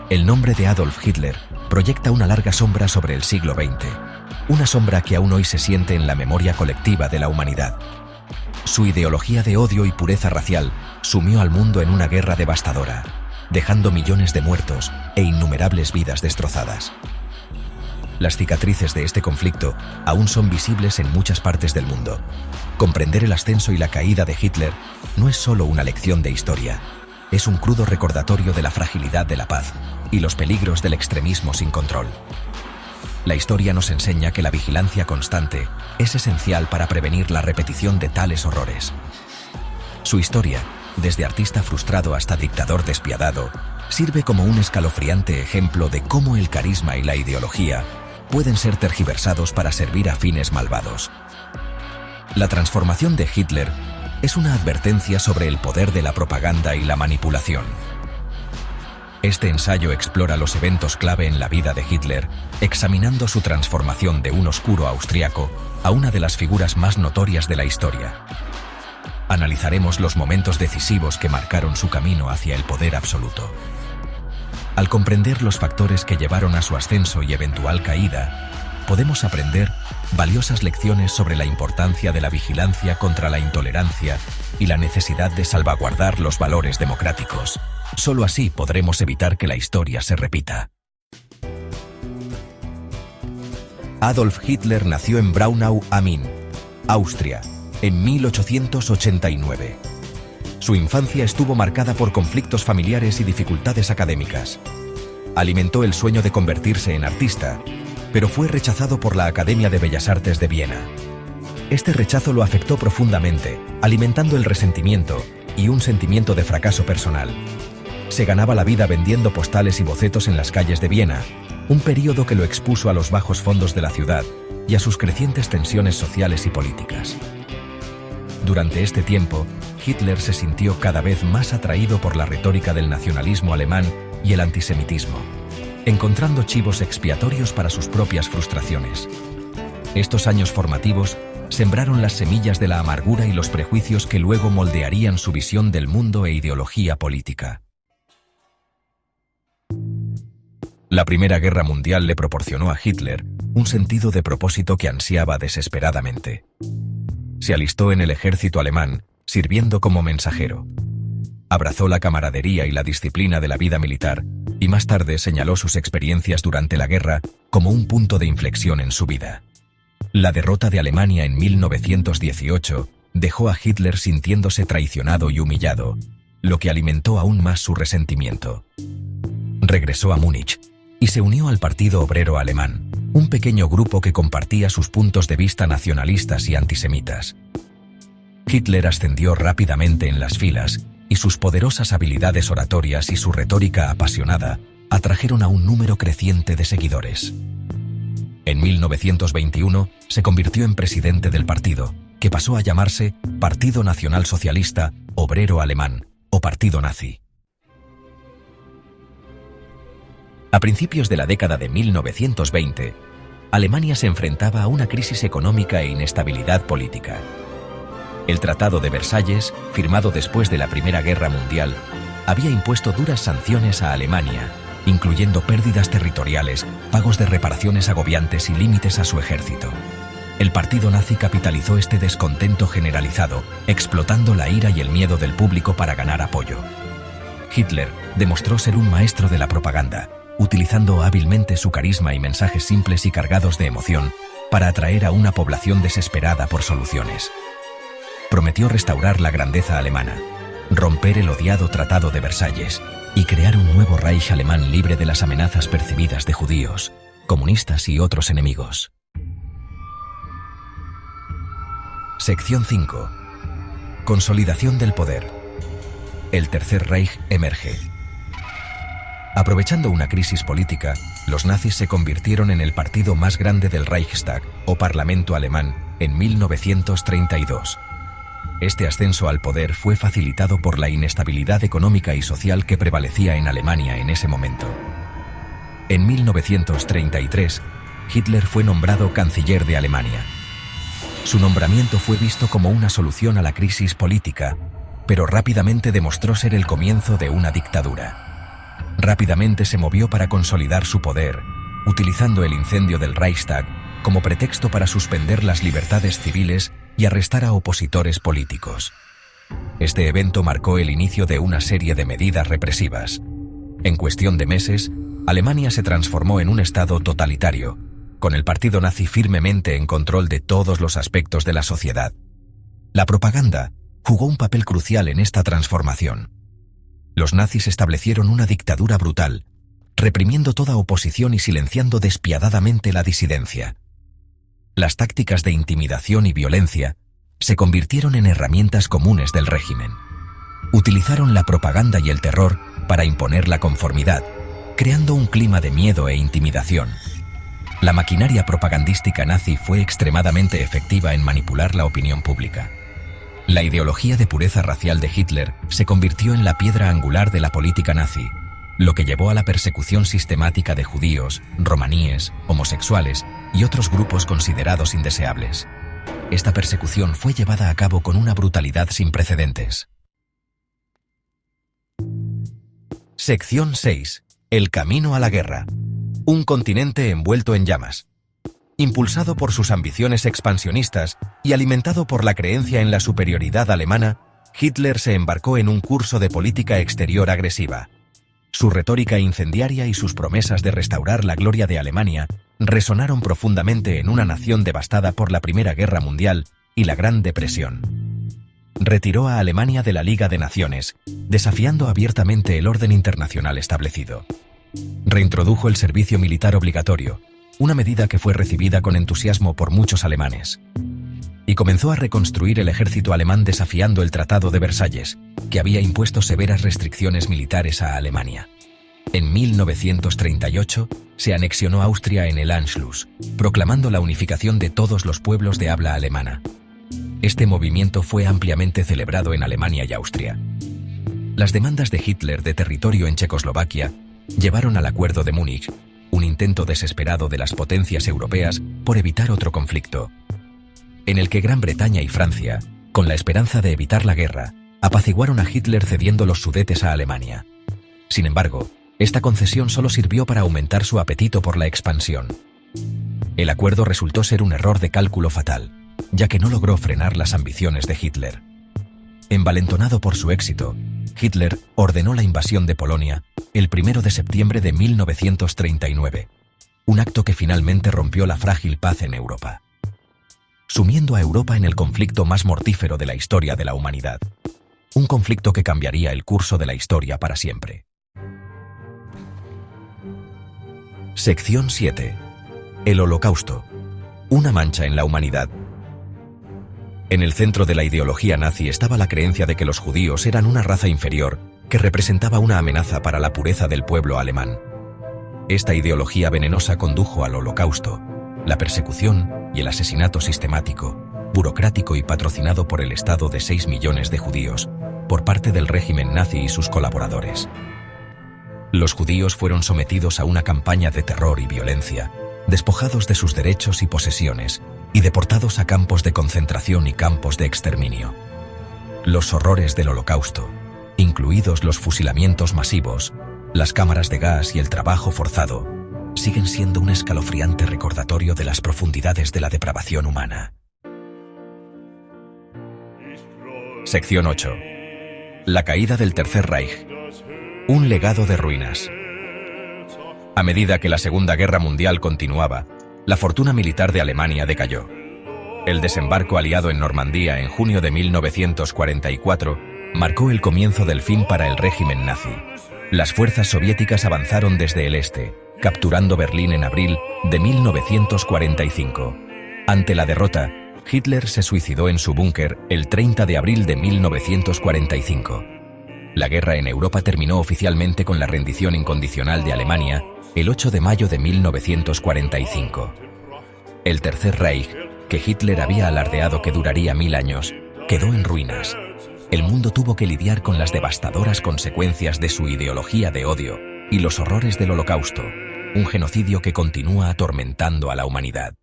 El nombre de Adolf Hitler proyecta una larga sombra sobre el siglo XX, una sombra que aún hoy se siente en la memoria colectiva de la humanidad. Su ideología de odio y pureza racial sumió al mundo en una guerra devastadora, dejando millones de muertos e innumerables vidas destrozadas. Las cicatrices de este conflicto aún son visibles en muchas partes del mundo. Comprender el ascenso y la caída de Hitler no es solo una lección de historia, es un crudo recordatorio de la fragilidad de la paz y los peligros del extremismo sin control. La historia nos enseña que la vigilancia constante es esencial para prevenir la repetición de tales horrores. Su historia, desde artista frustrado hasta dictador despiadado, sirve como un escalofriante ejemplo de cómo el carisma y la ideología pueden ser tergiversados para servir a fines malvados. La transformación de Hitler es una advertencia sobre el poder de la propaganda y la manipulación. Este ensayo explora los eventos clave en la vida de Hitler, examinando su transformación de un oscuro austriaco a una de las figuras más notorias de la historia. Analizaremos los momentos decisivos que marcaron su camino hacia el poder absoluto. Al comprender los factores que llevaron a su ascenso y eventual caída, podemos aprender valiosas lecciones sobre la importancia de la vigilancia contra la intolerancia y la necesidad de salvaguardar los valores democráticos. Solo así podremos evitar que la historia se repita. Adolf Hitler nació en Braunau am Inn, Austria, en 1889. Su infancia estuvo marcada por conflictos familiares y dificultades académicas. Alimentó el sueño de convertirse en artista, pero fue rechazado por la Academia de Bellas Artes de Viena. Este rechazo lo afectó profundamente, alimentando el resentimiento y un sentimiento de fracaso personal. Se ganaba la vida vendiendo postales y bocetos en las calles de Viena, un período que lo expuso a los bajos fondos de la ciudad y a sus crecientes tensiones sociales y políticas. Durante este tiempo, Hitler se sintió cada vez más atraído por la retórica del nacionalismo alemán y el antisemitismo, encontrando chivos expiatorios para sus propias frustraciones. Estos años formativos sembraron las semillas de la amargura y los prejuicios que luego moldearían su visión del mundo e ideología política. La Primera Guerra Mundial le proporcionó a Hitler un sentido de propósito que ansiaba desesperadamente. Se alistó en el ejército alemán, sirviendo como mensajero. Abrazó la camaradería y la disciplina de la vida militar, y más tarde señaló sus experiencias durante la guerra como un punto de inflexión en su vida. La derrota de Alemania en 1918 dejó a Hitler sintiéndose traicionado y humillado, lo que alimentó aún más su resentimiento. Regresó a Múnich y se unió al Partido Obrero Alemán, un pequeño grupo que compartía sus puntos de vista nacionalistas y antisemitas. Hitler ascendió rápidamente en las filas y sus poderosas habilidades oratorias y su retórica apasionada atrajeron a un número creciente de seguidores. En 1921 se convirtió en presidente del partido, que pasó a llamarse Partido Nacional Socialista Obrero Alemán o Partido Nazi. A principios de la década de 1920, Alemania se enfrentaba a una crisis económica e inestabilidad política. El Tratado de Versalles, firmado después de la Primera Guerra Mundial, había impuesto duras sanciones a Alemania, incluyendo pérdidas territoriales, pagos de reparaciones agobiantes y límites a su ejército. El partido nazi capitalizó este descontento generalizado, explotando la ira y el miedo del público para ganar apoyo. Hitler demostró ser un maestro de la propaganda, utilizando hábilmente su carisma y mensajes simples y cargados de emoción para atraer a una población desesperada por soluciones. Prometió restaurar la grandeza alemana, romper el odiado Tratado de Versalles y crear un nuevo Reich alemán libre de las amenazas percibidas de judíos, comunistas y otros enemigos. Sección 5. Consolidación del poder. El Tercer Reich emerge. Aprovechando una crisis política, los nazis se convirtieron en el partido más grande del Reichstag, o Parlamento alemán, en 1932. Este ascenso al poder fue facilitado por la inestabilidad económica y social que prevalecía en Alemania en ese momento. En 1933, Hitler fue nombrado canciller de Alemania. Su nombramiento fue visto como una solución a la crisis política, pero rápidamente demostró ser el comienzo de una dictadura. Rápidamente se movió para consolidar su poder, utilizando el incendio del Reichstag como pretexto para suspender las libertades civiles y arrestar a opositores políticos. Este evento marcó el inicio de una serie de medidas represivas. En cuestión de meses, Alemania se transformó en un estado totalitario, con el partido nazi firmemente en control de todos los aspectos de la sociedad. La propaganda jugó un papel crucial en esta transformación. Los nazis establecieron una dictadura brutal, reprimiendo toda oposición y silenciando despiadadamente la disidencia. Las tácticas de intimidación y violencia se convirtieron en herramientas comunes del régimen. Utilizaron la propaganda y el terror para imponer la conformidad, creando un clima de miedo e intimidación. La maquinaria propagandística nazi fue extremadamente efectiva en manipular la opinión pública. La ideología de pureza racial de Hitler se convirtió en la piedra angular de la política nazi, lo que llevó a la persecución sistemática de judíos, romaníes, homosexuales y otros grupos considerados indeseables. Esta persecución fue llevada a cabo con una brutalidad sin precedentes. Sección 6. El camino a la guerra. Un continente envuelto en llamas. Impulsado por sus ambiciones expansionistas y alimentado por la creencia en la superioridad alemana, Hitler se embarcó en un curso de política exterior agresiva. Su retórica incendiaria y sus promesas de restaurar la gloria de Alemania resonaron profundamente en una nación devastada por la Primera Guerra Mundial y la Gran Depresión. Retiró a Alemania de la Liga de Naciones, desafiando abiertamente el orden internacional establecido. Reintrodujo el servicio militar obligatorio, una medida que fue recibida con entusiasmo por muchos alemanes. Y comenzó a reconstruir el ejército alemán desafiando el Tratado de Versalles, que había impuesto severas restricciones militares a Alemania. En 1938 se anexionó Austria en el Anschluss, proclamando la unificación de todos los pueblos de habla alemana. Este movimiento fue ampliamente celebrado en Alemania y Austria. Las demandas de Hitler de territorio en Checoslovaquia llevaron al Acuerdo de Múnich, un intento desesperado de las potencias europeas por evitar otro conflicto, en el que Gran Bretaña y Francia, con la esperanza de evitar la guerra, apaciguaron a Hitler cediendo los Sudetes a Alemania. Sin embargo, esta concesión solo sirvió para aumentar su apetito por la expansión. El acuerdo resultó ser un error de cálculo fatal, ya que no logró frenar las ambiciones de Hitler. Envalentonado por su éxito, Hitler ordenó la invasión de Polonia el 1 de septiembre de 1939, un acto que finalmente rompió la frágil paz en Europa, sumiendo a Europa en el conflicto más mortífero de la historia de la humanidad. Un conflicto que cambiaría el curso de la historia para siempre. Sección 7. El Holocausto. Una mancha en la humanidad. En el centro de la ideología nazi estaba la creencia de que los judíos eran una raza inferior que representaba una amenaza para la pureza del pueblo alemán. Esta ideología venenosa condujo al Holocausto, la persecución y el asesinato sistemático, burocrático y patrocinado por el Estado de 6 millones de judíos, por parte del régimen nazi y sus colaboradores. Los judíos fueron sometidos a una campaña de terror y violencia, despojados de sus derechos y posesiones, y deportados a campos de concentración y campos de exterminio. Los horrores del Holocausto, incluidos los fusilamientos masivos, las cámaras de gas y el trabajo forzado, siguen siendo un escalofriante recordatorio de las profundidades de la depravación humana. Sección 8. La caída del Tercer Reich. Un legado de ruinas. A medida que la Segunda Guerra Mundial continuaba, la fortuna militar de Alemania decayó. El desembarco aliado en Normandía en junio de 1944 marcó el comienzo del fin para el régimen nazi. Las fuerzas soviéticas avanzaron desde el este, capturando Berlín en abril de 1945. Ante la derrota, Hitler se suicidó en su búnker el 30 de abril de 1945. La guerra en Europa terminó oficialmente con la rendición incondicional de Alemania el 8 de mayo de 1945. El Tercer Reich, que Hitler había alardeado que duraría 1000 años, quedó en ruinas. El mundo tuvo que lidiar con las devastadoras consecuencias de su ideología de odio y los horrores del Holocausto, un genocidio que continúa atormentando a la humanidad.